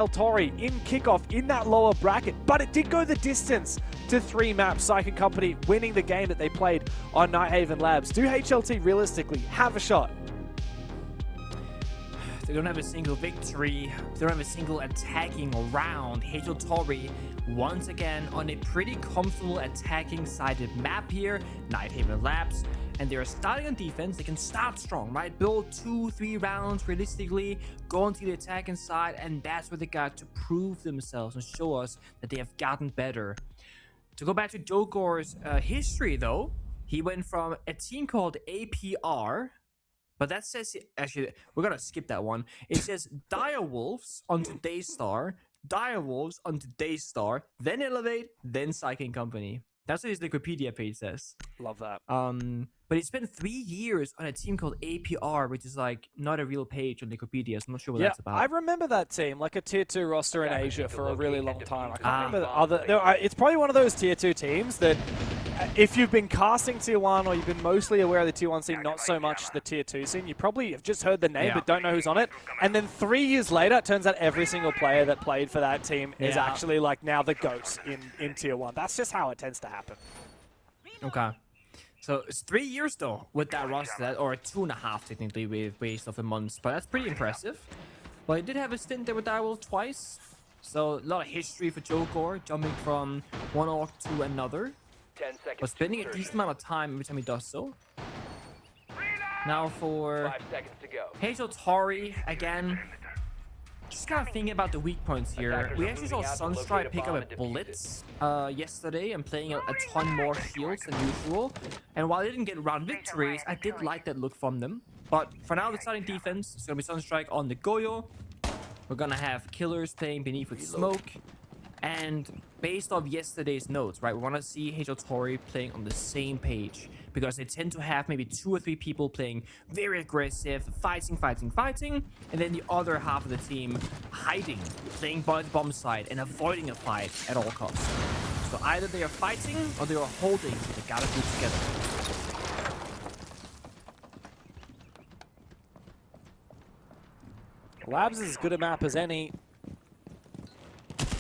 TAURI in kickoff in that lower bracket, but it did go the distance to 3 maps. PSYKN Company winning the game that they played on Nighthaven Labs. Do HLT realistically have a shot? They don't have a single victory. They don't have a single attacking round. TAURI once again on a pretty comfortable attacking sided map here, Nighthaven Labs. And they're starting on defense. They can start strong, right? Build 2-3 rounds realistically, go onto the attacking side, and that's what they got to prove themselves and show us that they have gotten better. To go back to Jogor's history, though, he went from a team called APR, but that says, actually, we're gonna skip that one. It says Direwolves onto Daystar, Direwolves onto Daystar, then Elevate, then PSYKN Company. That's what his Wikipedia page says. Love that. But he spent 3 years on a team called APR, which is like not a real page on Wikipedia, so I'm not sure what that's about. I remember that team, like a tier 2 roster in Asia for a really long time. I can't remember the other. It's probably one of those tier 2 teams that if you've been casting tier 1 or you've been mostly aware of the tier 1 scene, not so much the tier 2 scene, you probably have just heard the name but don't know who's on it. And then 3 years later, it turns out every single player that played for that team is actually like now the GOAT in tier 1. That's just how it tends to happen. Okay. So it's 3 years though with that roster, or 2.5 technically with waste of the months, but that's pretty impressive. But he did have a stint there with Direwolf twice, so a lot of history for Jogor, jumping from one org to another, but spending a decent amount of time every time he does so. Now for TAURI again. Just kind of thinking about the weak points here. We actually saw Sunstrike pick up a Blitz yesterday and playing a ton more shields than usual. And while they didn't get round victories, I did like that look from them. But for now, the starting defense is going to be Sunstrike on the Goyo. We're going to have Killers playing beneath with Smoke. And based off yesterday's notes, right, we want to see TAURI playing on the same page, because they tend to have maybe 2 or 3 people playing very aggressive, fighting, and then the other half of the team hiding, playing by the bomb side and avoiding a fight at all costs. So either they are fighting or they are holding, so they gotta do it together. Labs is as good a map as any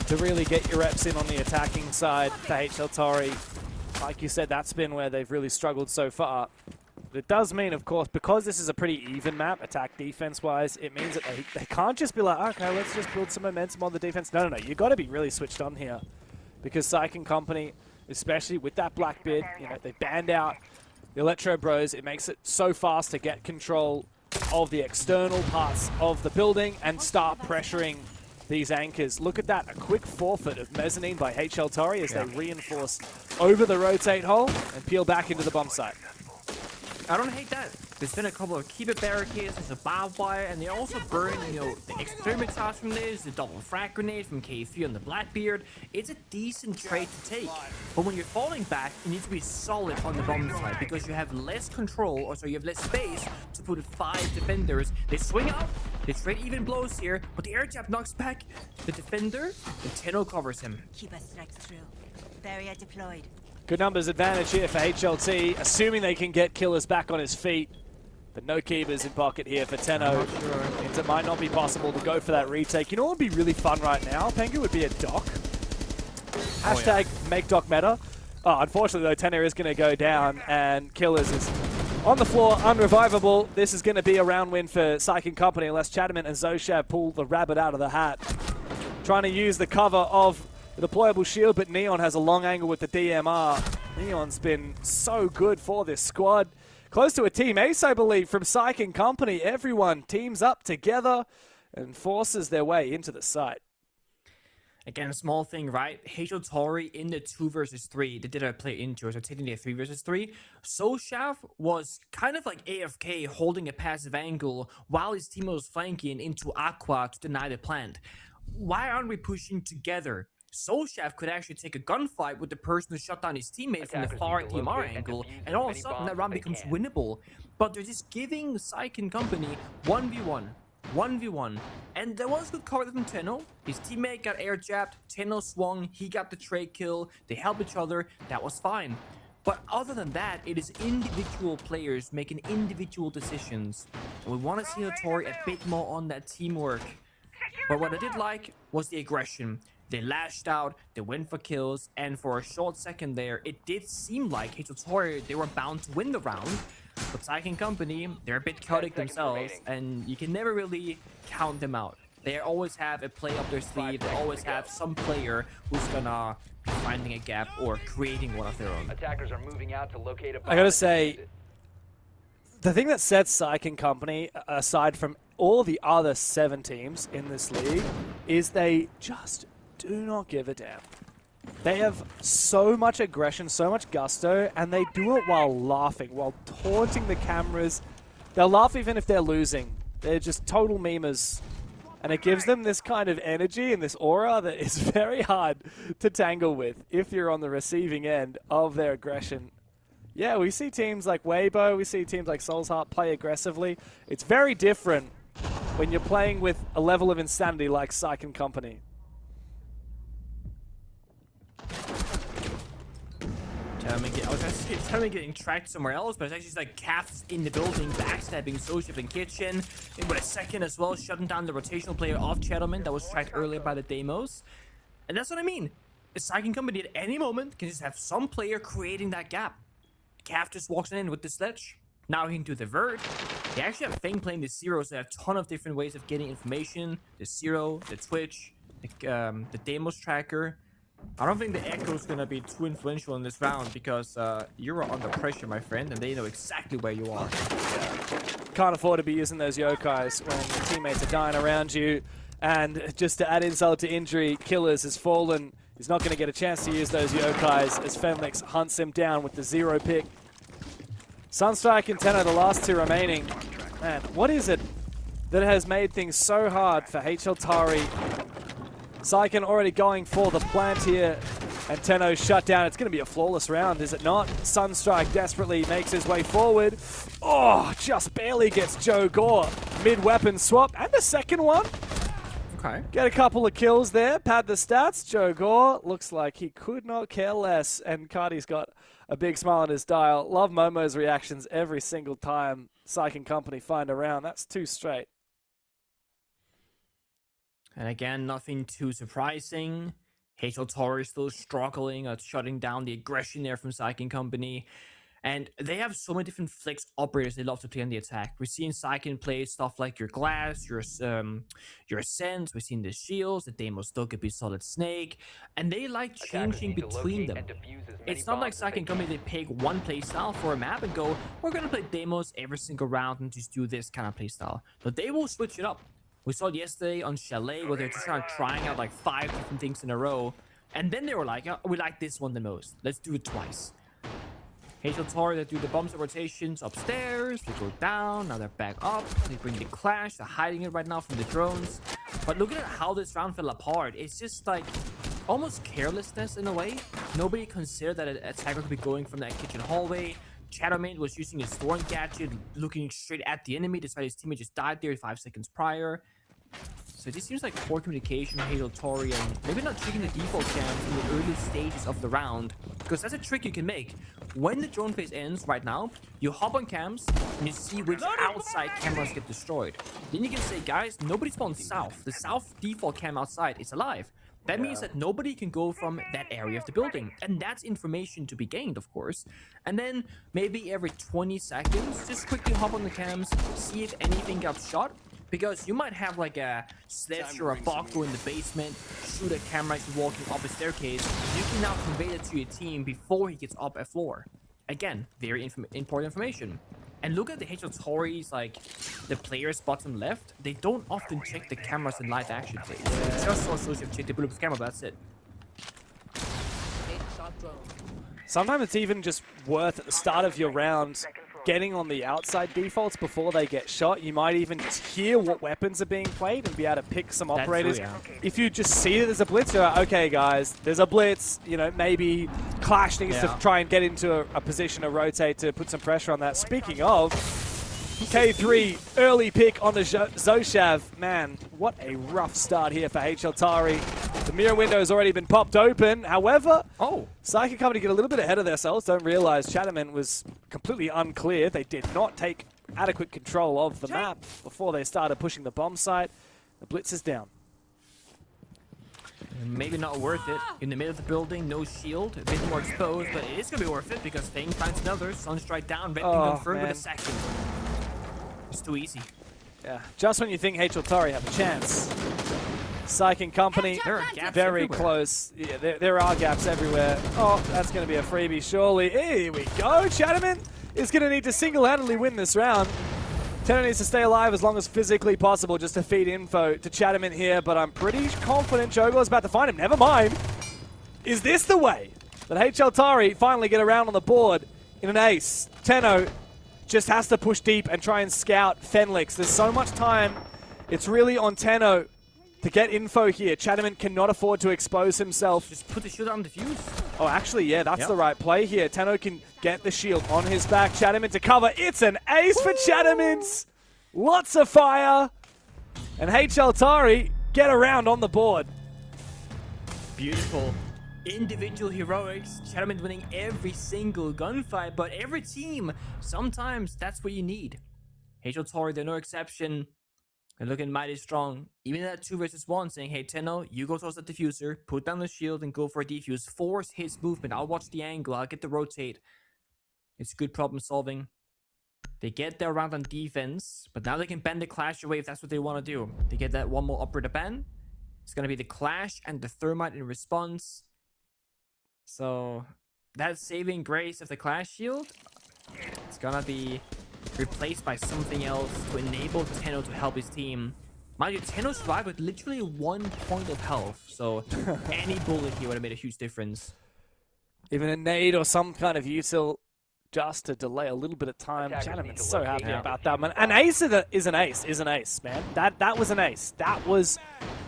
to really get your reps in on the attacking side for TAURI. Like you said, that's been where they've really struggled so far. But it does mean, of course, because this is a pretty even map, attack-defense-wise, it means that they can't just be like, okay, let's just build some momentum on the defense. No. You've got to be really switched on here. Because PSYKN Company, especially with that black bid, you know, they banned out the Electro Bros. It makes it so fast to get control of the external parts of the building and start pressuring these anchors. Look at that, a quick forfeit of mezzanine by TAURI as they reinforce over the rotate hole and peel back into the bomb site. I don't hate that. There's been a couple of keep it barricades, there's a barbed wire, and they also burn, you know, the exterminator from this, the double frag grenade from K3 on the Blackbeard. It's a decent trade to take. But when you're falling back, you need to be solid on the bomb side, because you have less control, or so you have less space to put 5 defenders. They swing up, they trade even blows here, but the air jab knocks back the defender, and Tenno covers him. Keep us strikes through. Barrier deployed. Good numbers advantage here for HLT, assuming they can get Killers back on his feet. But no keepers in pocket here for Tenno. Means it might not be possible to go for that retake. You know what would be really fun right now? Pengu would be a doc. Hashtag make doc meta. Oh, unfortunately though, Tenno is going to go down and Killers is on the floor, unrevivable. This is going to be a round win for PSYKN Company unless Chatterman and Zoshav pull the rabbit out of the hat. Trying to use the cover of the deployable shield, but Neon has a long angle with the DMR. Neon's been so good for this squad. Close to a team ace, I believe, from PSYKN Company. Everyone teams up together and forces their way into the site. Again, a small thing, right? TAURI in the 2 versus 3, they did a play into, so taking the 3 versus 3. Zoshav was kind of like AFK, holding a passive angle while his team was flanking into Aqua to deny the plant. Why aren't we pushing together? Zoshav could actually take a gunfight with the person who shut down his teammate from the far DMR angle, and all of a sudden that round becomes winnable. But they're just giving PSYKN Company 1v1, and there was good cover from Tenno. His teammate got air jabbed, Tenno swung, he got the trade kill, they help each other, that was fine. But other than that, it is individual players making individual decisions. And we want to see TAURI a bit more on that teamwork. But what I did like was the aggression. They lashed out, they went for kills, and for a short second there, it did seem like TAURI, they were bound to win the round. But PSYKN Company, they're a bit chaotic themselves, and you can never really count them out. They always have a play up their sleeve, they always have some player who's gonna be finding a gap or creating one of their own. Attackers are moving out to locate a bomb. I gotta say, the thing that sets PSYKN Company, aside from all the other 7 teams in this league, is they just do not give a damn. They have so much aggression, so much gusto, and they do it while laughing, while taunting the cameras. They'll laugh even if they're losing. They're just total memers. And it gives them this kind of energy and this aura that is very hard to tangle with if you're on the receiving end of their aggression. Yeah, we see teams like Weibo, we see teams like Soulsheart play aggressively. It's very different when you're playing with a level of insanity like PSYKN Company. I was going to say Telling getting tracked somewhere else, but it's actually just like Caf's in the building, backstabbing Soulsheart in kitchen. In with a second as well, shutting down the rotational player of Chatterman that was tracked earlier by the Demos. And that's what I mean. A PSYKN Company at any moment can just have some player creating that gap. Caf just walks in with the sledge. Now he can do the vert. They actually have Fang playing the Zero, so they have a ton of different ways of getting information. The Zero, the Twitch, the Demos tracker. I don't think the Echo is going to be too influential in this round because you're under pressure, my friend, and they know exactly where you are. Can't afford to be using those yokais when your teammates are dying around you. And just to add insult to injury, Killers has fallen. He's not going to get a chance to use those yokais as Fenlix hunts him down with the 0 pick. Sunstrike and Tenno, the last 2 remaining. Man, what is it that has made things so hard for HL TAURI? PSYKN already going for the plant here, and Tenno shut down. It's going to be a flawless round, is it not? Sunstrike desperately makes his way forward. Oh, just barely gets Joe Gore. Mid-weapon swap, and a second one. Okay. Get a couple of kills there, pad the stats. Joe Gore looks like he could not care less, and Cardi's got a big smile on his dial. Love Momo's reactions every single time PSYKN Company find a round. That's 2 straight. And again, nothing too surprising. HL TAURI is still struggling at shutting down the aggression there from PSYKN Company. And they have so many different flex operators they love to play on the attack. We've seen PSYKN play stuff like your Glass, your Ascent. We've seen the Shields, the Demo still could be Solid Snake. And they like changing between them. It's not like PSYKN Company, they pick one playstyle for a map and go, we're going to play Demos every single round and just do this kind of playstyle. But they will switch it up. We saw it yesterday on Chalet where they're just kind of trying out like 5 different things in a row. And then they were like, oh, we like this one the most. Let's do it twice. HL TAURI, they do the bombs and rotations upstairs. They go down. Now they're back up. They bring the clash. They're hiding it right now from the drones. But looking at how this round fell apart, it's just like almost carelessness in a way. Nobody considered that an attacker could be going from that kitchen hallway. Chatterman was using his Thorn gadget, looking straight at the enemy, despite his teammate just died there 5 seconds prior. So it just seems like poor communication with HL TAURI and maybe not checking the default cams in the early stages of the round. Because that's a trick you can make. When the drone phase ends right now, you hop on cams and you see which outside cameras get destroyed. Then you can say, guys, nobody spawns south. The south default cam outside is alive. That means that nobody can go from that area of the building. And that's information to be gained, of course. And then maybe every 20 seconds, just quickly hop on the cams, see if anything got shot. Because you might have like a sledge or a Bako in the basement, shoot a camera as you're walking up a staircase. You can now convey that to your team before he gets up a floor. Again, very important information. And look at the HL TAURI's, like, the players bottom left. They don't often check the cameras in live action plays. They just saw Soulsheart check the bulletproof camera, but that's it. Sometimes it's even just worth at the start of your round getting on the outside defaults before they get shot. You might even hear what weapons are being played and be able to pick some operators. True, yeah. If you just see that there's a blitz, you're like, okay guys, there's a blitz, you know, maybe Clash needs to try and get into a position to rotate to put some pressure on that. Speaking of, K3 early pick on the Zoshav. Man, what a rough start here for HL TAURI. The mirror window has already been popped open. However, PSYKN Company get a little bit ahead of themselves. Don't realize Chatterman was completely unclear. They did not take adequate control of the map before they started pushing the bomb site. The blitz is down. Maybe not worth it. In the middle of the building, no shield, a bit more exposed, but it is going to be worth it because Fang finds another. Sunstrike down, red being confirmed with a second. It's too easy. Yeah, just when you think HL TAURI have a chance. PSYKN Company, There are gaps very everywhere. close. Yeah, there are gaps everywhere. Oh, that's going to be a freebie, surely. Here we go. Chatterman is going to need to single-handedly win this round. Tenno needs to stay alive as long as physically possible just to feed info to Chatterman here, but I'm pretty confident Jogor's about to find him. Never mind. Is this the way that HL TAURI finally get around on the board in an ace? Tenno just has to push deep and try and scout Fenlix. There's so much time. It's really on Tenno to get info here. Chatterman cannot afford to expose himself. Just put the shield on defuse. Oh, actually, yeah, that's the right play here. Tenno can get the shield on his back. Chatterman to cover. It's an ace for Chattermans. Lots of fire. And HL TAURI get around on the board. Beautiful. Individual heroics. Chatterman winning every single gunfight, but every team, sometimes that's what you need. HL TAURI, they're no exception. They're looking mighty strong. Even at 2 versus 1, saying, hey, Tenno, you go towards the diffuser, put down the shield, and go for a defuse. Force his movement. I'll watch the angle. I'll get the rotate. It's good problem solving. They get their round on defense, but now they can bend the clash away if that's what they want to do. They get that one more upper to ban. It's going to be the clash and the thermite in response. So that saving grace of the clash shield, it's going to be replaced by something else to enable Tenno to help his team. Mind you, Tenno survived with literally 1 point of health, so any bullet here would have made a huge difference. Even a nade or some kind of util just to delay a little bit of time. Chatterman's so happy about that, man. An ace is an ace, man. That was an ace. That was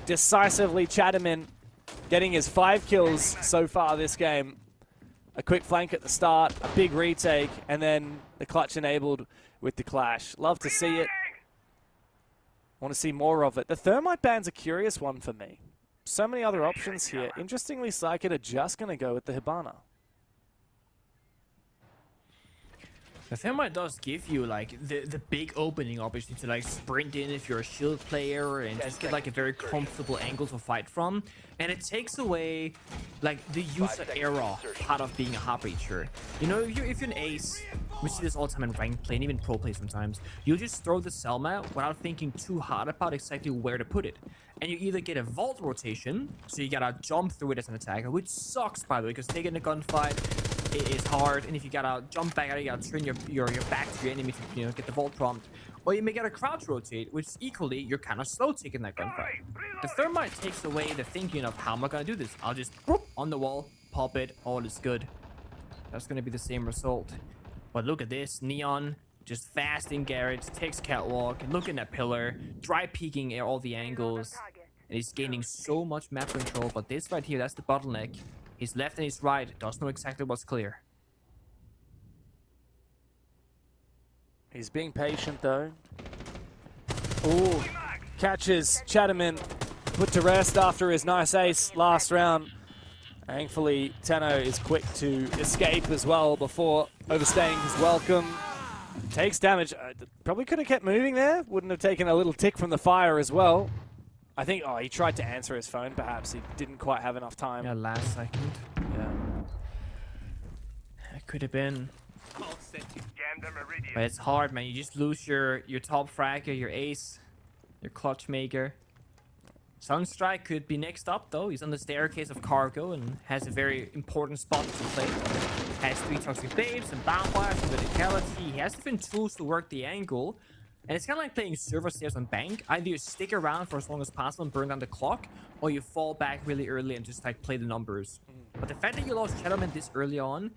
decisively Chatterman getting his 5 kills so far this game. A quick flank at the start, a big retake, and then the clutch enabled with the clash. Love to see it. Want to see more of it. The thermite ban's a curious one for me. So many other options here. Interestingly, PSYKN are just going to go with the Hibana. The thermite does give you like the big opening opportunity to like sprint in if you're a shield player and just get like a very comfortable angle to fight from, and it takes away like the user error part of being a hard breacher. You know, if you're an ace, we see this all the time in ranked play and even pro play sometimes, you just throw the Selma without thinking too hard about exactly where to put it, and you either get a vault rotation, so you gotta jump through it as an attacker, which sucks by the way because taking a gunfight is hard, and if you gotta jump back out, you gotta turn your back to your enemy to get the vault prompt. Or you may get a crouch rotate, which equally you're kind of slow taking that gunfight. The thermite takes away the thinking of how am I gonna do this. I'll just boop, on the wall, pop it, all is good. That's gonna be the same result. But look at this, Neon just fast in garage, takes catwalk, looking at pillar, dry peeking at all the angles, and he's gaining so much map control. But this right here, that's the bottleneck. His left and his right does know exactly what's clear. He's being patient though. Ooh, catches Chatterman put to rest after his nice ace last round. Thankfully, Tenno is quick to escape as well before overstaying his welcome. Takes damage. Probably could have kept moving there. Wouldn't have taken a little tick from the fire as well. I think, he tried to answer his phone, perhaps. He didn't quite have enough time. Yeah, last second. Yeah. It could have been. But it's hard, man. You just lose your top fragger, your ace, your clutch maker. Sunstrike could be next up, though. He's on the staircase of cargo and has a very important spot to play. Has 3 toxic babes, some bonfires, some verticality. He has different tools to work the angle. And it's kind of like playing server stairs on bank. Either you stick around for as long as possible and burn down the clock, or you fall back really early and just like play the numbers. But the fact that you lost Chatterman this early on,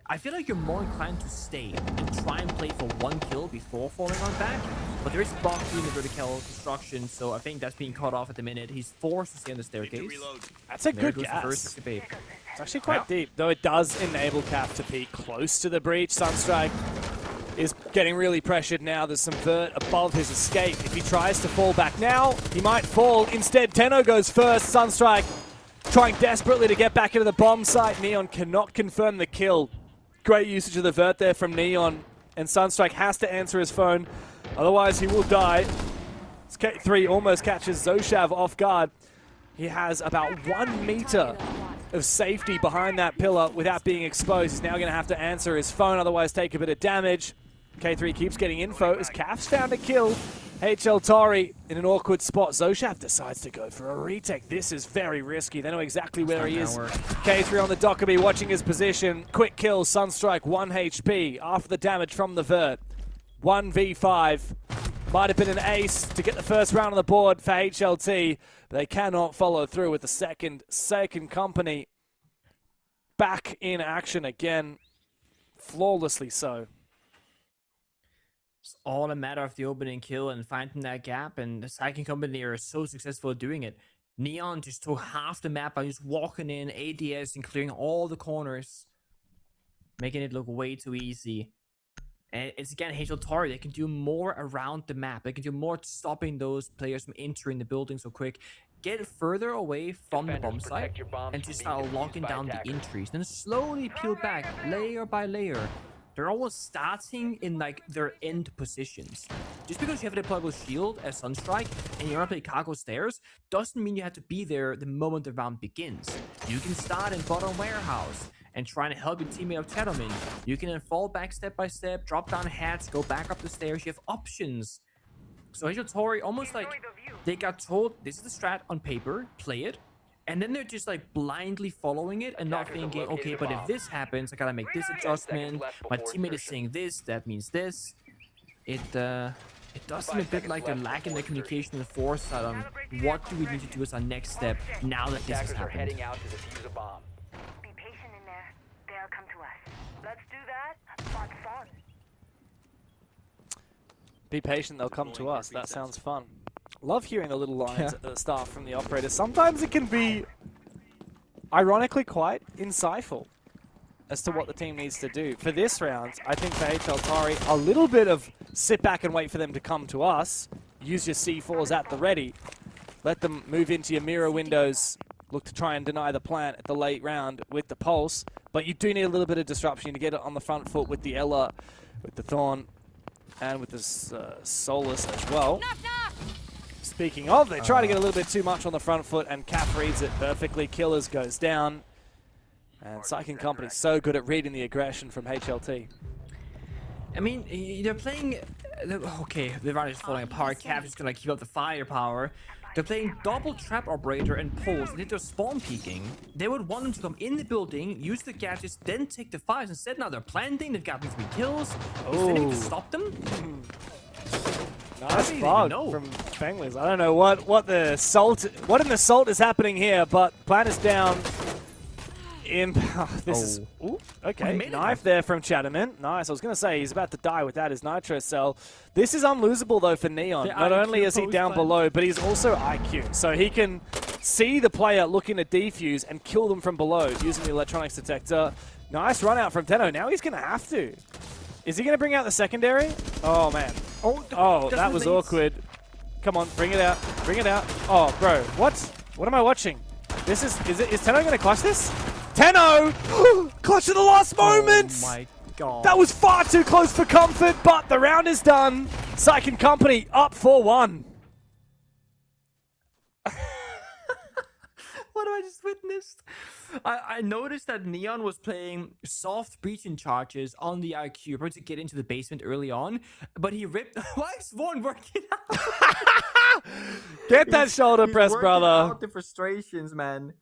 I feel like you're more inclined to stay and try and play for 1 kill before falling on back. But there is Bucky in the vertical construction, so I think that's being cut off at the minute. He's forced to stay on the staircase. That's a good guess. It's actually quite deep, though it does enable Cap to peek close to the breach. Sunstrike is getting really pressured now. There's some vert above his escape. If he tries to fall back now, he might fall. Instead, Tenno goes first. Sunstrike trying desperately to get back into the bomb site. Neon cannot confirm the kill. Great usage of the vert there from Neon. And Sunstrike has to answer his phone. Otherwise, he will die. K3 almost catches Zoshav off guard. He has about 1 meter of safety behind that pillar without being exposed. He's now going to have to answer his phone, otherwise take a bit of damage. K3 keeps getting info as Cavs found a kill. HL TAURI in an awkward spot. Zoshaf decides to go for a retake. This is very risky. They know exactly where he is. K3 on the Dockerby watching his position. Quick kill, Sunstrike, 1 HP after the damage from the Vert. 1v5. Might have been an ace to get the first round on the board for HLT. But they cannot follow through with the second company back in action again. Flawlessly so. It's all a matter of the opening kill and finding that gap, and the PSYKN company are so successful at doing it. Neon just took half the map by just walking in, ADS, and clearing all the corners, making it look way too easy. And it's again HL TAURI. They can do more around the map. They can do more stopping those players from entering the building so quick. Get further away from the bomb site and just start locking down the entries. Then slowly peel back layer by layer. They're always starting in like their end positions. Just because you have a deployable shield as Sunstrike and you want to play cargo stairs doesn't mean you have to be there the moment the round begins. You can start in bottom warehouse and try to help your teammate of Chatterman. You can then fall back step by step, drop down hatch, go back up the stairs. You have options. So HL TAURI almost like they got told this is the strat on paper, play it. And then they're just like blindly following it and not thinking, okay, but if this happens, I gotta make this adjustment. My teammate is saying this, that means this. It does seem a bit like they're lacking the communication and foresight on what do we need to do as our next step now that this has happened. Heading out to defuse a bomb. Be patient in there. They'll come to us. Let's do that, but fun. Be patient, they'll come to us. That sounds fun. Love hearing the little lines at the start from the operator. Sometimes it can be, ironically, quite insightful as to what the team needs to do. For this round, I think for HL TAURI, a little bit of sit back and wait for them to come to us. Use your C4s at the ready. Let them move into your mirror windows. Look to try and deny the plant at the late round with the pulse. But you do need a little bit of disruption to get it on the front foot with the Ella, with the Thorn, and with this Solus as well. Speaking of, they try to get a little bit too much on the front foot, and Cap reads it perfectly. Killers goes down. And PSYKN company so good at reading the aggression from HLT. I mean, they're playing... Okay, the round is falling apart. Cap is going to keep up the firepower. They're playing double trap operator and pulse. They're spawn peeking. They would want them to come in the building, use the gadgets, then take the fires. Instead, now they're planting. They've got 3 kills. Is there anything to stop them? Nice bug from Penguins. I don't know what in the salt is happening here, but plant is down. This is okay. Knife there from Chatterman. Nice. I was gonna say he's about to die without his nitro cell. This is unlosable though for Neon. Not only is he down below, but he's also IQ, so he can see the player looking to defuse and kill them from below using the electronics detector. Nice run out from Tenno. Now he's gonna have to. Is he gonna bring out the secondary? Oh man. Oh, that was awkward. Come on, bring it out. Bring it out. Oh, bro, what? What am I watching? This is Tenno gonna clutch this? Tenno! Clutch at the last moment! Oh my god. That was far too close for comfort, but the round is done. PSYKN company up 4-1. What have I just witnessed? I noticed that Neon was playing soft breaching charges on the IQ, about to get into the basement early on, but he ripped... Why is Vaughn working out? Get that shoulder press, brother. Out the frustrations, man.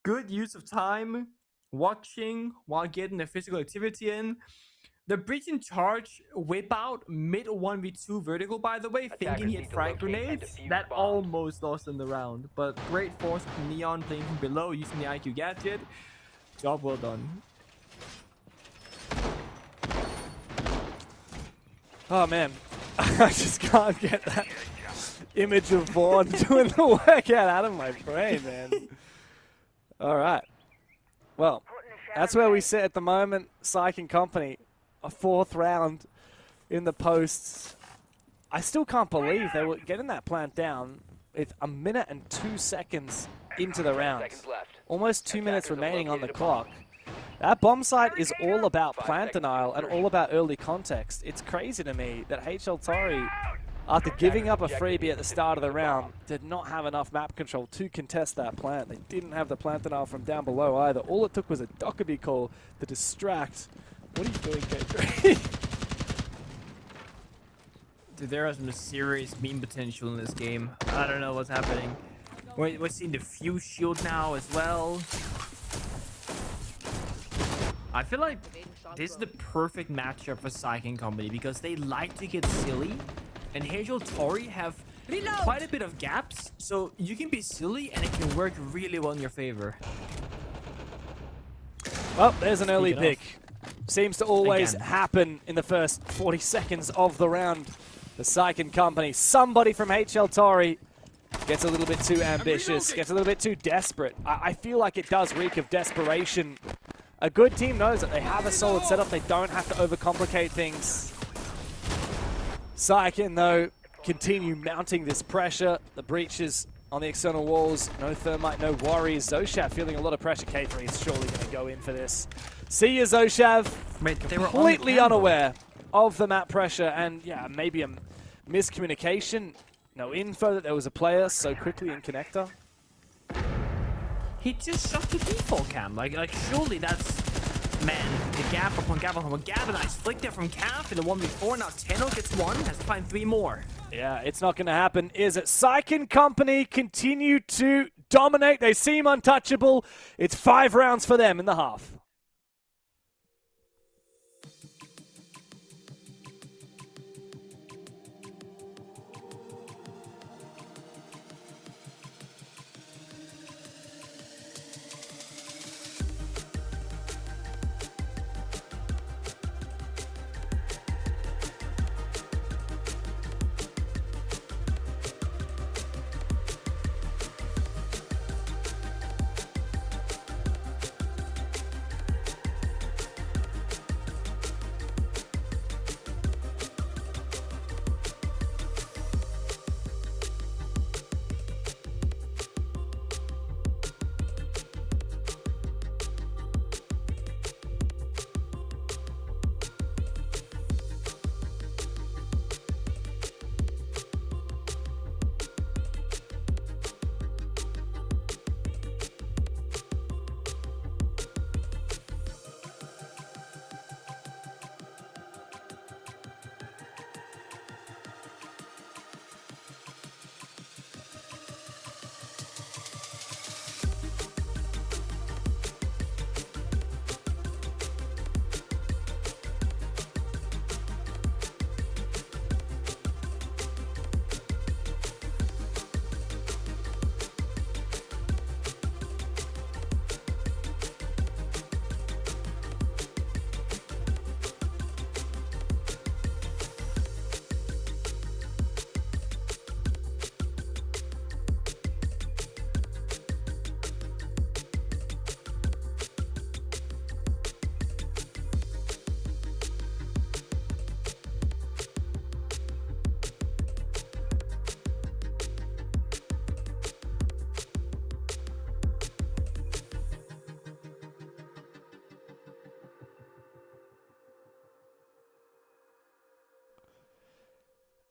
Good use of time, watching while getting the physical activity in. The breaching charge whip out mid 1v2 vertical, by the way, thinking he had frag grenades. That almost lost in the round. But great force from Neon playing from below using the IQ gadget. Job well done. Oh man, I just can't get that image of Vaughn doing the workout out of my brain, man. All right. Well, that's where we sit at the moment. PSYKN company. A 4th round in the posts. I still can't believe they were getting that plant down with 1 minute and 2 seconds into the round. Almost 2 minutes remaining on the clock. That bomb site is all about plant denial and all about early context. It's crazy to me that HL TAURI after giving up a freebie at the start of the round, did not have enough map control to contest that plant. They didn't have the plant denial from down below either. All it took was a Dockerby call to distract. What are you doing, K3? Dude, there is some serious meme potential in this game. I don't know what's happening. We're seeing the fuse shield now as well. I feel like this is the perfect matchup for PSYKN Company because they like to get silly, and APL TAURI have quite a bit of gaps, so you can be silly and it can work really well in your favor. Well, there's an early pick. Seems to always Again. happen in the first 40 seconds of the round. The PSYKN Company, somebody from APL TAURI gets a little bit too ambitious, gets a little bit too desperate. I feel like it does reek of desperation. A good team knows that they have a solid setup. They don't have to overcomplicate things. PSYKN, though, continue mounting this pressure. The breaches on the external walls. No thermite, no worries. Zoshav feeling a lot of pressure. K3 is surely going to go in for this. See ya, Zoshav. Wait, they were on Completely camera. unaware of the map pressure, and yeah, maybe a miscommunication. No info that there was a player so quickly in connector. He just shot the default cam. Like surely that's, man, the gap upon gap upon gap. A nice flick there from Cap in the 1v4. Now Tenno gets one, has to find 3 more. Yeah, it's not going to happen, is it? PSYKN Company continue to dominate. They seem untouchable. It's 5 rounds for them in the half.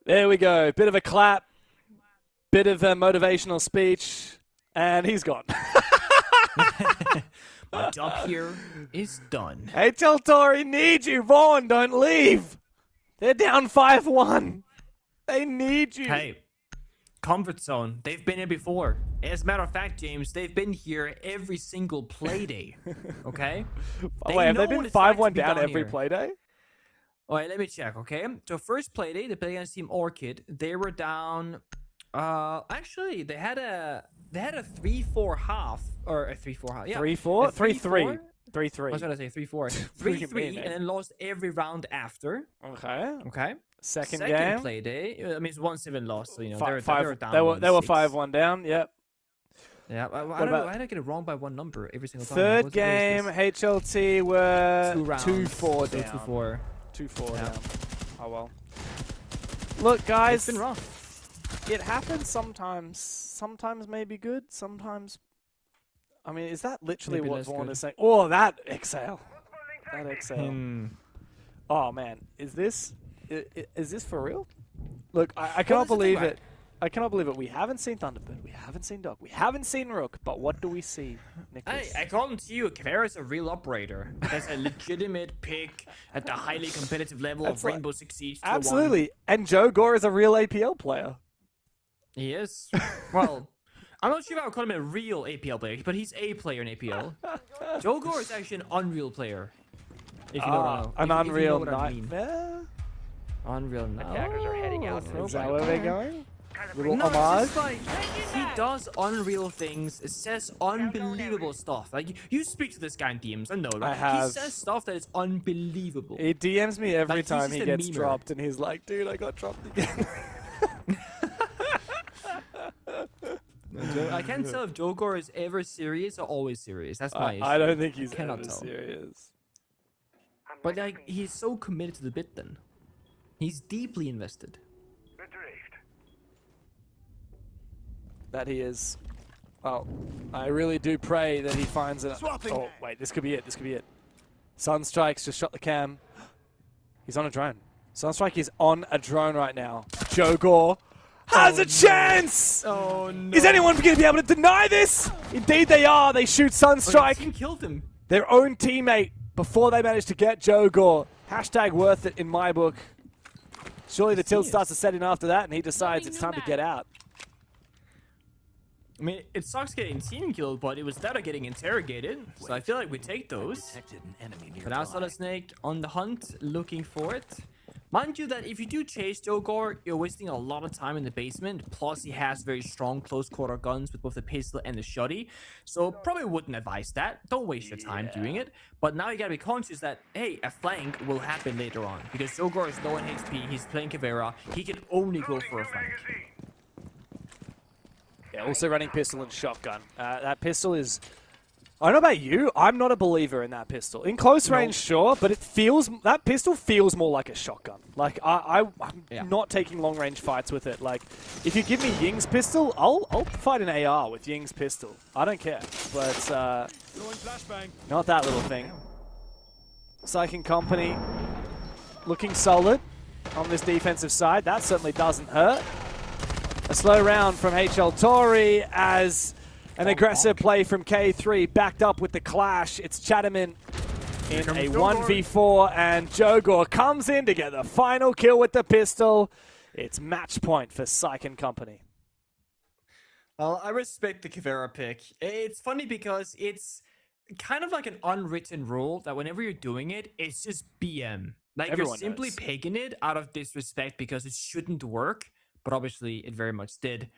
There we go. Bit of a clap, bit of a motivational speech, and he's gone. My job here is done. APL TAURI need you. Vaughn, don't leave. They're down 5-1. They need you. Hey, comfort zone. They've been here before. As a matter of fact, James, they've been here every single play day. Okay? Wait, have they know been what it's like to 5-1 be down every here. play day? All right, let me check, okay? So first play day, they played against Team Orchid. They were down. Actually, they had a 3-4 half or a 3-4 half. Yeah, 3-4? a 3-3. I 3-3. was gonna say 3-4. What do you 3-3, mean, and then lost every round after. Okay. Okay. Second game. play day. I mean, it's 1-7 loss, so you know they were down. They were 1-6. 5-1 down. Yep. Yeah. I don't know. about- Why did I get it wrong by one number every single time? Third What is game, this? HLT were 2 rounds. 2-4 So down. 2-4. 2-4 Yeah. down. Oh well. Look, guys. It's been rough. It happens sometimes. Sometimes maybe good. Sometimes. I mean, is that literally Maybe what less Vaughn good. is saying? Oh, that exhale. That exhale. Hmm. Oh man, is this for real? Look, I cannot that's the thing, believe right? it. I cannot believe it. We haven't seen Thunderbird. We haven't seen Dog. We haven't seen Rook. But what do we see, Nicholas? I guarantee you, Kavera is a real operator. That's a legitimate pick at the highly competitive level That's of like- Rainbow Six Siege. Tier 1. Absolutely. And Joe Gore is a real APL player. He is. Well, I'm not sure if I would call him a real APL player, but he's a player in APL. Joe Gore is actually an Unreal player. If you know what I know. An If you know Unreal what I mean. Nightmare? Unreal now. Attackers are heading out. Is that where we're going? Little No, it's homage? just like he does unreal things, says unbelievable stuff. Like you speak to this guy in DMs, I know, right? I have. He says stuff that is unbelievable. He DMs me every Like, he's time just he a gets memer. dropped, and he's like, dude, I got dropped again. I can't tell if Joe Gore is ever serious or always serious. That's my issue. I don't think he's Cannot ever tell. serious. But like, he's so committed to the bit then. He's deeply invested. That he is. Well, I really do pray that he finds it. Oh, wait, this could be it. This could be it. Sunstrike's just shot the cam. He's on a drone. Sunstrike is on a drone right now. Joe Gore has a chance! Oh no. Is anyone going to be able to deny this? Indeed they are. They shoot Sunstrike. He killed him. Their own teammate before they manage to get Joe Gore. Hashtag worth it in my book. Surely the tilt starts to set in after that and he decides it's time to get out. I mean, it sucks getting team killed, but it was better getting interrogated. So I feel like we take those. But now Solid Snake on the hunt, looking for it. Mind you that if you do chase Joe Gore, you're wasting a lot of time in the basement. Plus, he has very strong close quarter guns with both the pistol and the shotty. So probably wouldn't advise that. Don't waste your time doing it. But now you gotta be conscious that, hey, a flank will happen later on. Because Joe Gore is low on HP, he's playing Kavera. He can only go for a flank. Yeah, also running pistol and shotgun. That pistol is... I don't know about you, I'm not a believer in that pistol. In close range, sure, but it feels... That pistol feels more like a shotgun. Like, I'm not taking long range fights with it. Like, if you give me Ying's pistol, I'll fight an AR with Ying's pistol. I don't care. But, not that little thing. PSYKN Company looking solid on this defensive side. That certainly doesn't hurt. A slow round from HL TAURI as an aggressive play from K3 backed up with the clash. It's Chatterman in a 1v4 and Joe Gore comes in to get the final kill with the pistol. It's match point for PSYKN Company. Well, I respect the Kavera pick. It's funny because it's kind of like an unwritten rule that whenever you're doing it, it's just BM. Like Everyone you're simply knows. picking it out of disrespect because it shouldn't work. But obviously, it very much did.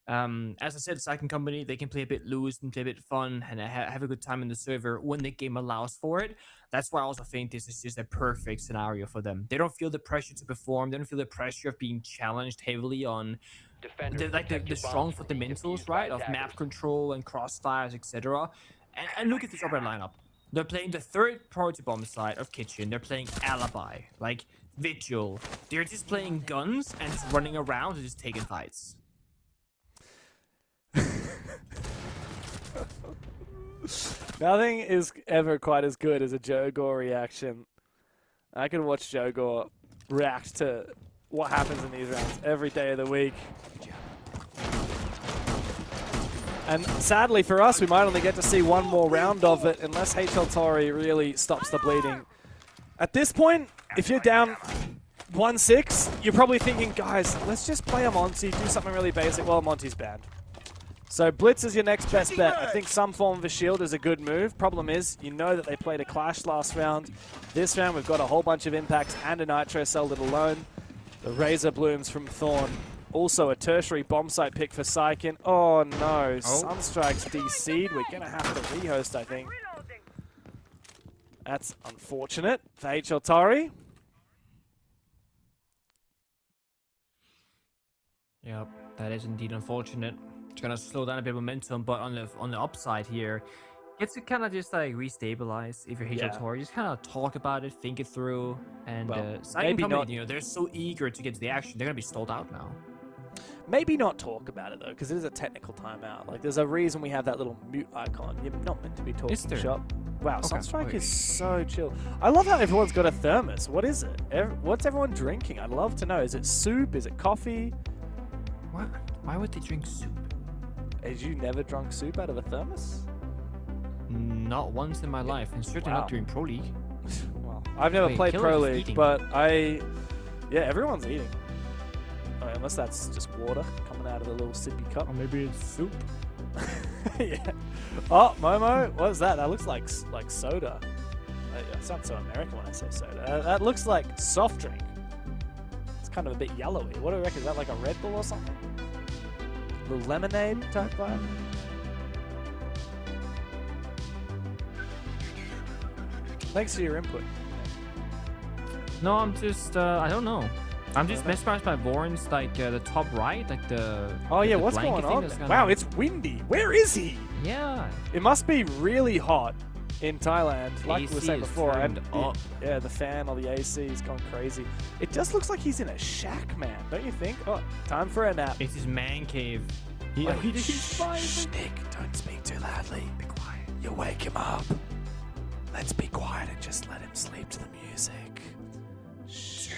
As I said, PSYKN Company, they can play a bit loose and play a bit fun and have a good time in the server when the game allows for it. That's why I also think this is just a perfect scenario for them. They don't feel the pressure to perform. They don't feel the pressure of being challenged heavily on the strong fundamentals, right, of map control and crossfires, etc. And look at this upper lineup. They're playing the third priority bomb side of Kitchen. They're playing Alibi, like Vigil. They're just playing guns and just running around and just taking fights. Nothing is ever quite as good as a Joe Gore reaction. I can watch Joe Gore react to what happens in these rounds every day of the week. And sadly for us, we might only get to see one more round of it unless HL TAURI really stops the bleeding. At this point, if you're down 1-6, you're probably thinking, guys, let's just play a Monty, do something really basic. Well, Monty's banned. So Blitz is your next best bet. I think some form of a shield is a good move. Problem is, you know that they played a Clash last round. This round, we've got a whole bunch of impacts and a Nitro cell let alone. The Razor Blooms from Thorn. Also a tertiary bomb site pick for PSYKN. Oh no, Sunstrike's DC'd. We're going to have to rehost, I think. That's unfortunate for HL TAURI. Yep, that is indeed unfortunate. It's gonna slow down a bit of momentum, but on the upside here, it's to kind of just like restabilize if you're HL TAURI. Just kind of talk about it, think it through, and maybe PSYKN not. Company, you know, they're so eager to get to the action. They're gonna be stalled out now. Maybe not talk about it though, because it is a technical timeout. Like, there's a reason we have that little mute icon. You're not meant to be talking Is there? shop. Wow, Okay, Sunstrike okay. is so chill. I love how everyone's got a thermos. What is it? What's everyone drinking? I'd love to know. Is it soup? Is it coffee? What? Why would they drink soup? Have you never drunk soup out of a thermos? Not once in my life, and certainly Wow. not during Pro League. Well, I've never Wait, played Killer's Pro is League, eating. but yeah, everyone's eating. I mean, unless that's just water coming out of the little sippy cup. Or maybe it's soup. Yeah. Oh, Momo, what is that? That looks like soda. It sounds so American when I say soda. That looks like soft drink. It's kind of a bit yellowy. What do you reckon? Is that like a Red Bull or something? A little lemonade type vibe? Thanks for your input. No, I'm just, I don't know. I'm just mesmerized by Vorn's, like, the top right, like the... Oh yeah, the what's blanket going thing on? that's kinda- Wow, it's windy. Where is he? Yeah. It must be really hot in Thailand, like we were AC saying is before. turned up. Yeah, the fan or the AC is going crazy. It just looks like he's in a shack, man. Don't you think? Oh, time for a nap. It's his man cave. Wait, He's fine. shh, Nick, don't speak too loudly. Be quiet. You'll wake him up. Let's be quiet and just let him sleep to the music. Shh.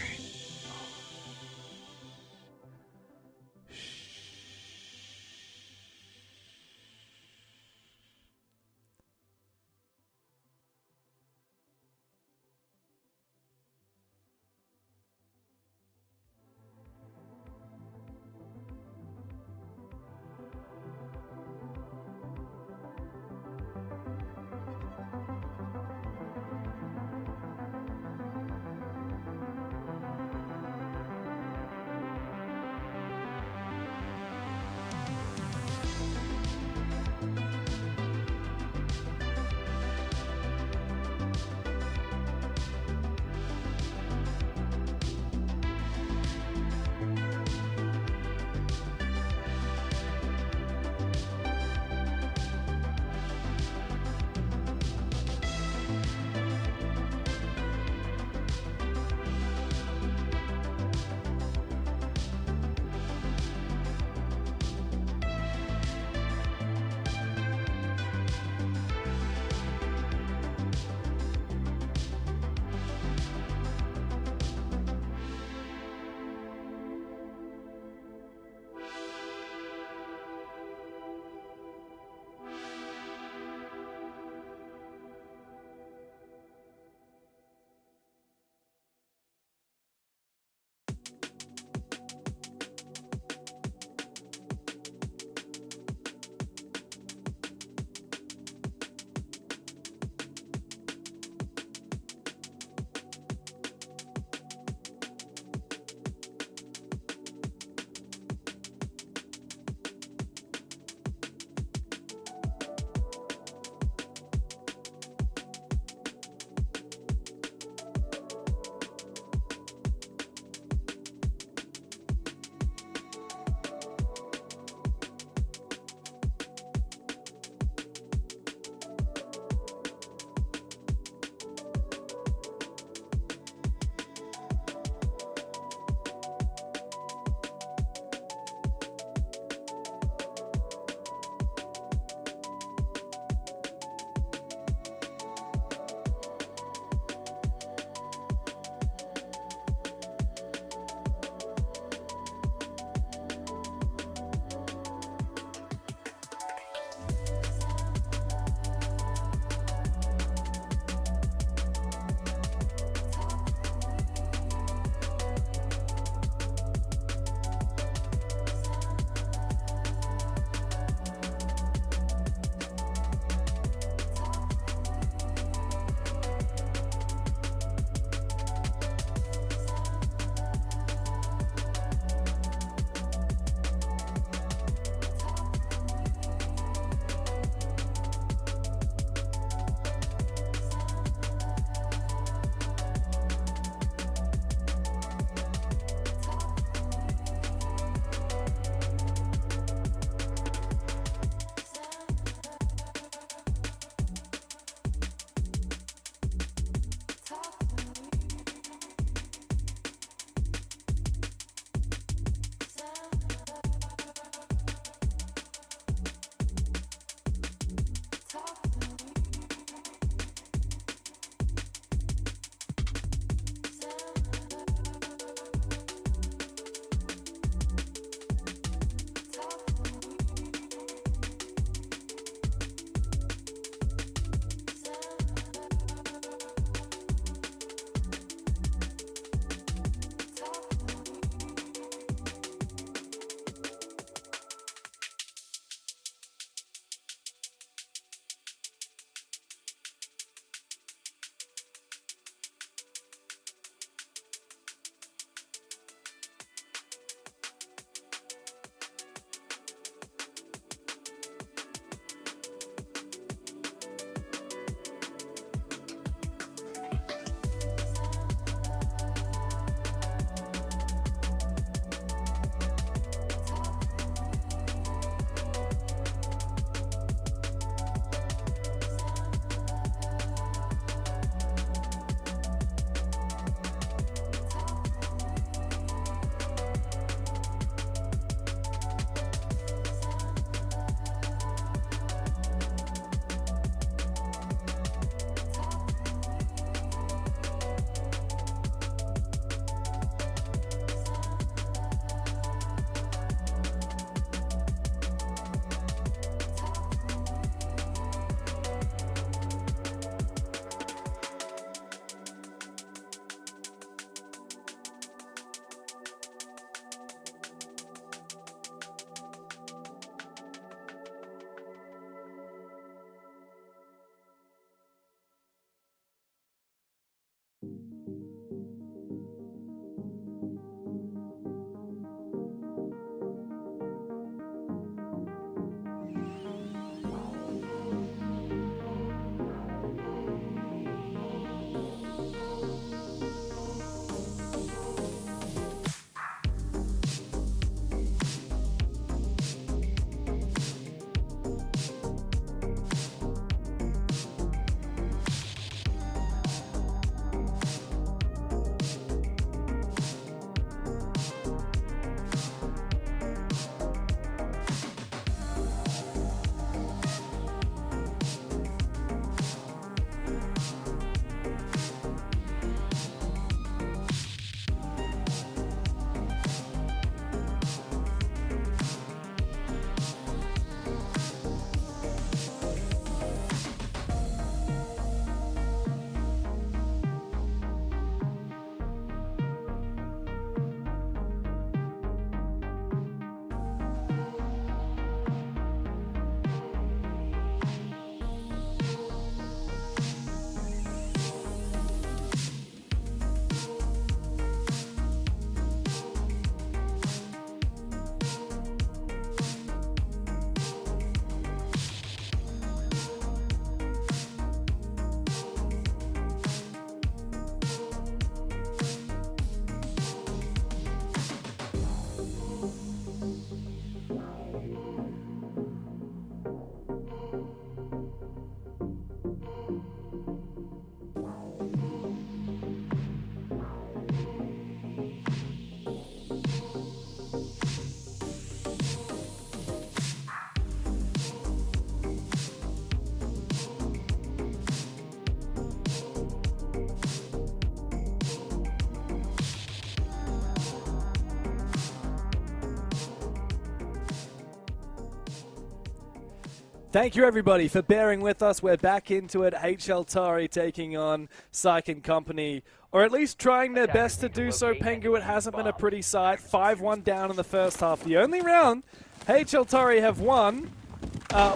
Thank you, everybody, for bearing with us. We're back into it. HL TAURI taking on PSYKN Company, or at least trying their best to do so. Pengu, it hasn't been a pretty sight. 5-1 down in the first half. The only round HL TAURI have won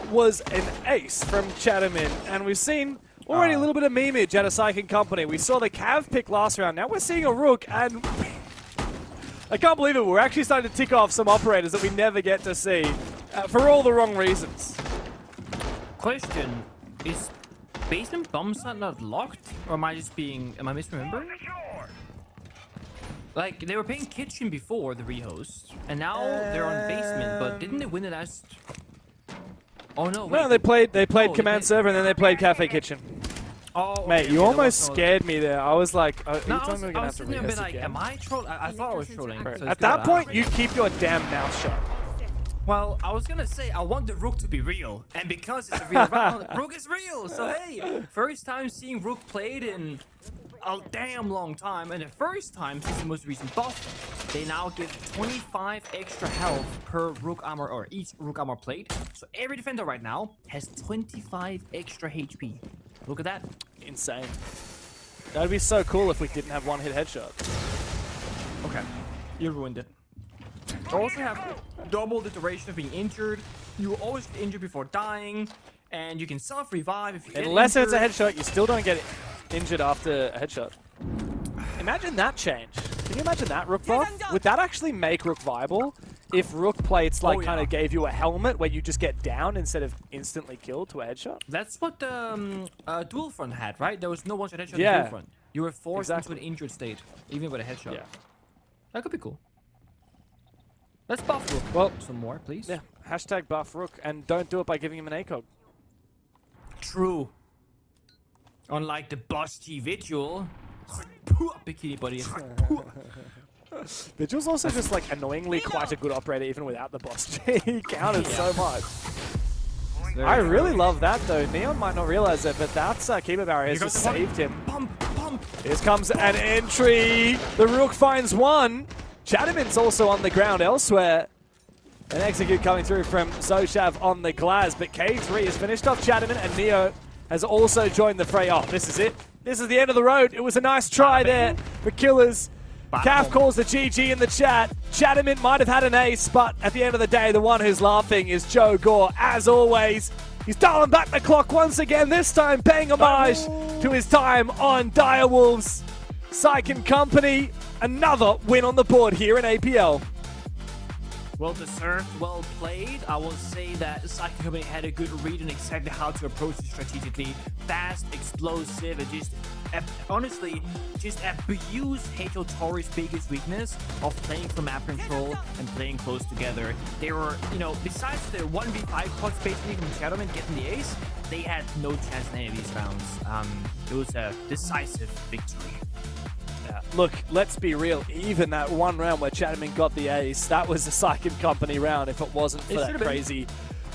was an ace from Chatamin, and we've seen already a little bit of memeage out of PSYKN Company. We saw the Cav pick last round. Now we're seeing a Rook, and I can't believe it. We're actually starting to tick off some operators that we never get to see for all the wrong reasons. Question, is basement bomb site not locked? Or am I misremembering? Like, they were playing kitchen before the rehost, and now they're on basement, but didn't they win the last... Oh no, wait. No, they played Command Server and then they played Cafe Kitchen. Oh, Mate, okay, you okay, almost scared me there. I was like, I was sitting there a bit like, am I trolling? I thought I was trolling. So at that point, you keep your damn mouth shut. Well, I was gonna say, I want the Rook to be real. And because it's a real round, Rook is real. So hey, first time seeing Rook played in a damn long time. And the first time since the most recent buff, they now give 25 extra health per Rook armor, or each Rook armor played. So every defender right now has 25 extra HP. Look at that. Insane. That'd be so cool if we didn't have one-hit headshot. Okay, you ruined it. You also have double the duration of being injured. You always get injured before dying, and you can self-revive if you get Unless injured. it's a headshot, you still don't get injured after a headshot. Imagine that change. Can you imagine that Rook buff? Would that actually make Rook viable? If Rook plates kind of gave you a helmet where you just get down instead of instantly killed to a headshot? That's what the dual front had, right? There was no one-shot headshot in Yeah. dual front. You were forced into an injured state, even with a headshot. Yeah. That could be cool. Let's buff Rook. Well, some more, please. Yeah. Hashtag buff Rook, and don't do it by giving him an ACOG. True. Unlike the Boss G Vigil. Bikini buddy. Vigil's also just like annoyingly quite a good operator even without the boss. He counters so much. I really love that though. Neon might not realize it, but that's Keeper Barrier has just saved him. Pump, pump. Here comes an entry. The Rook finds one. Chatamin's also on the ground elsewhere. An execute coming through from Zoshav on the glass, but K3 has finished off Chatamin, and Neo has also joined the fray. Oh, this is it. This is the end of the road. It was a nice try there for Killers. Calf calls the GG in the chat. Chatamin might have had an ace, but at the end of the day, the one who's laughing is Joe Gore. As always, he's dialing back the clock once again, this time paying homage to his time on Direwolves. PSYKN Company, another win on the board here in APL. Well deserved, well played. I will say that PSYKN Company had a good read on exactly how to approach it strategically. Fast, explosive, and just honestly, just abuse HL TAURI's biggest weakness of playing for map control and playing close together. They were, you know, besides the 1v5 pots basically from Shadowman getting the ace, they had no chance in any of these rounds. It was a decisive victory. Yeah. Look, let's be real. Even that one round where Chatamin got the ace, that was a PSYKN Company round if it wasn't for that crazy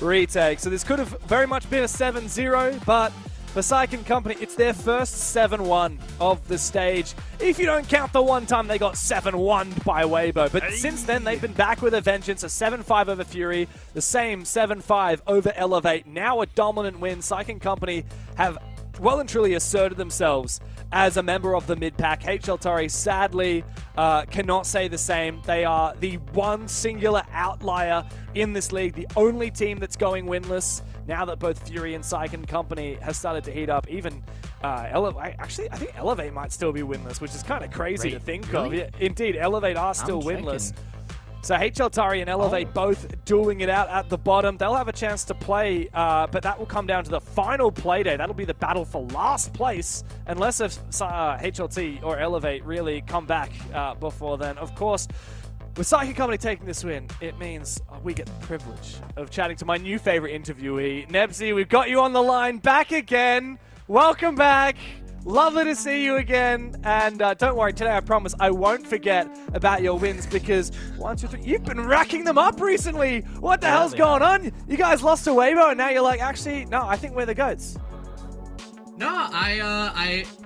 retake. So this could have very much been a 7-0, but for PSYKN Company, it's their first 7-1 of the stage. If you don't count the one time they got 7-1'd by Weibo. But since then, they've been back with a vengeance, a 7-5 over Fury, the same 7-5 over Elevate. Now a dominant win. PSYKN Company have well and truly asserted themselves as a member of the mid-pack. HL TAURI sadly cannot say the same. They are the one singular outlier in this league, the only team that's going winless now that both Fury and PSYKN Company has started to heat up. Even Elevate, actually, I think Elevate might still be winless, which is kind of crazy to think of. Yeah, indeed, Elevate are still winless. So HL TAURI and Elevate both dueling it out at the bottom. They'll have a chance to play, but that will come down to the final play day. That'll be the battle for last place, unless if HLT or Elevate really come back before then. Of course, with PSYKN Company taking this win, it means we get the privilege of chatting to my new favorite interviewee, Nebsy. We've got you on the line back again. Welcome back. Lovely to see you again, and don't worry, today I promise I won't forget about your wins, because 1, 2, 3, you've been racking them up recently. What the hell's going on? You guys lost to Weibo, and now you're like, actually, no, I think we're the GOATs. No,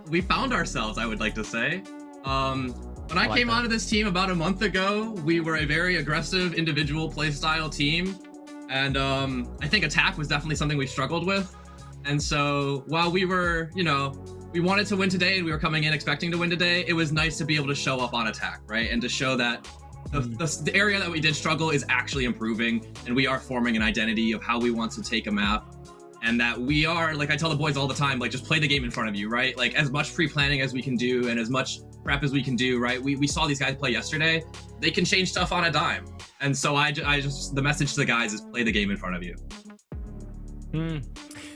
we found ourselves, I would like to say. When I came onto this team about a month ago, we were a very aggressive individual playstyle team, And I think attack was definitely something we struggled with. And so while we were, you know, we wanted to win today and we were coming in expecting to win today, it was nice to be able to show up on attack, right? And to show that the area that we did struggle is actually improving, and we are forming an identity of how we want to take a map. And that we are, like I tell the boys all the time, like just play the game in front of you, right? Like as much pre-planning as we can do and as much prep as we can do, right? We saw these guys play yesterday. They can change stuff on a dime. And so I just, the message to the guys is play the game in front of you.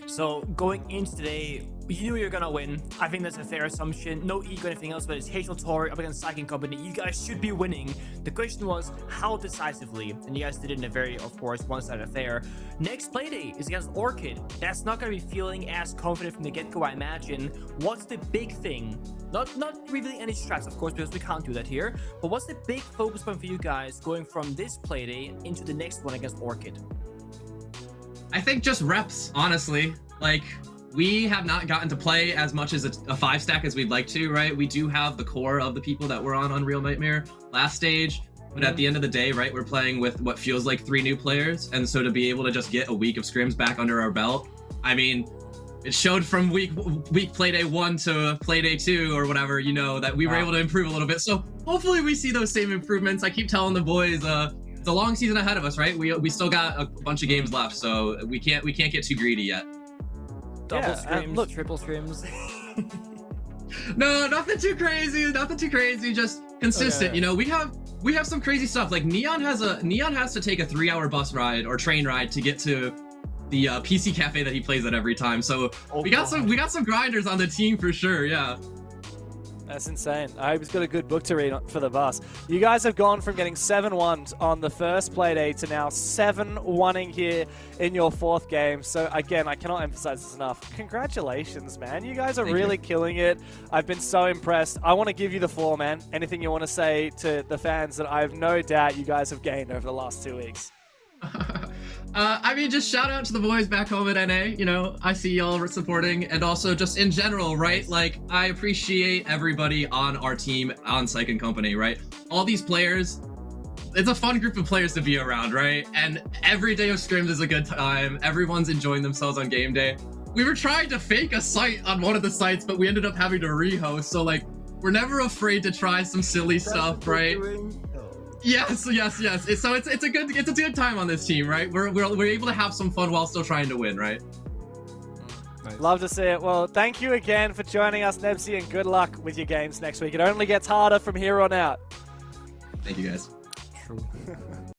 So going into today, you knew you were gonna win. I think that's a fair assumption. No ego or anything else, but it's HL TAURI up against PSYKN Company. You guys should be winning. The question was how decisively, and you guys did it in a very, of course, one-sided affair. Next playdate is against Orchid. That's not gonna be feeling as confident from the get-go, I imagine. What's the big thing? Not revealing any strats, of course, because we can't do that here. But what's the big focus point for you guys going from this playdate into the next one against Orchid? I think just reps, honestly. Like, we have not gotten to play as much as a 5-stack as we'd like to, right? We do have the core of the people that were on Unreal Nightmare last stage, but at the end of the day, right, we're playing with what feels like 3 new players, and so to be able to just get a week of scrims back under our belt, I mean, it showed from week playday 1 to playday 2 or whatever, you know, that we were able to improve a little bit. So hopefully we see those same improvements. I keep telling the boys, it's a long season ahead of us, right? We still got a bunch of games left, so we can't get too greedy yet. Double scrims, triple scrims. No, nothing too crazy. Just consistent. Okay. You know, we have some crazy stuff. Like Neon has to take a 3-hour bus ride or train ride to get to the PC cafe that he plays at every time. So we got some grinders on the team for sure. Yeah. That's insane. I hope he's got a good book to read for the bus. You guys have gone from getting 7-1 on the first playdate to now 7-1ing here in your 4th game. So again, I cannot emphasize this enough. Congratulations, man. You guys are really killing it. I've been so impressed. I want to give you the floor, man. Anything you want to say to the fans that I have no doubt you guys have gained over the last 2 weeks? I mean, just shout out to the boys back home at NA. You know, I see y'all supporting, and also just in general, right? Like, I appreciate everybody on our team on PSYKN Company, right? All these players, it's a fun group of players to be around, right? And every day of scrims is a good time. Everyone's enjoying themselves on game day. We were trying to fake a site on one of the sites, but we ended up having to rehost. So like, we're never afraid to try some silly stuff, right? Yes. So it's a good time on this team, right? We're able to have some fun while still trying to win, right? Nice. Love to see it. Well, thank you again for joining us, Nebsy, and good luck with your games next week. It only gets harder from here on out. Thank you, guys. True.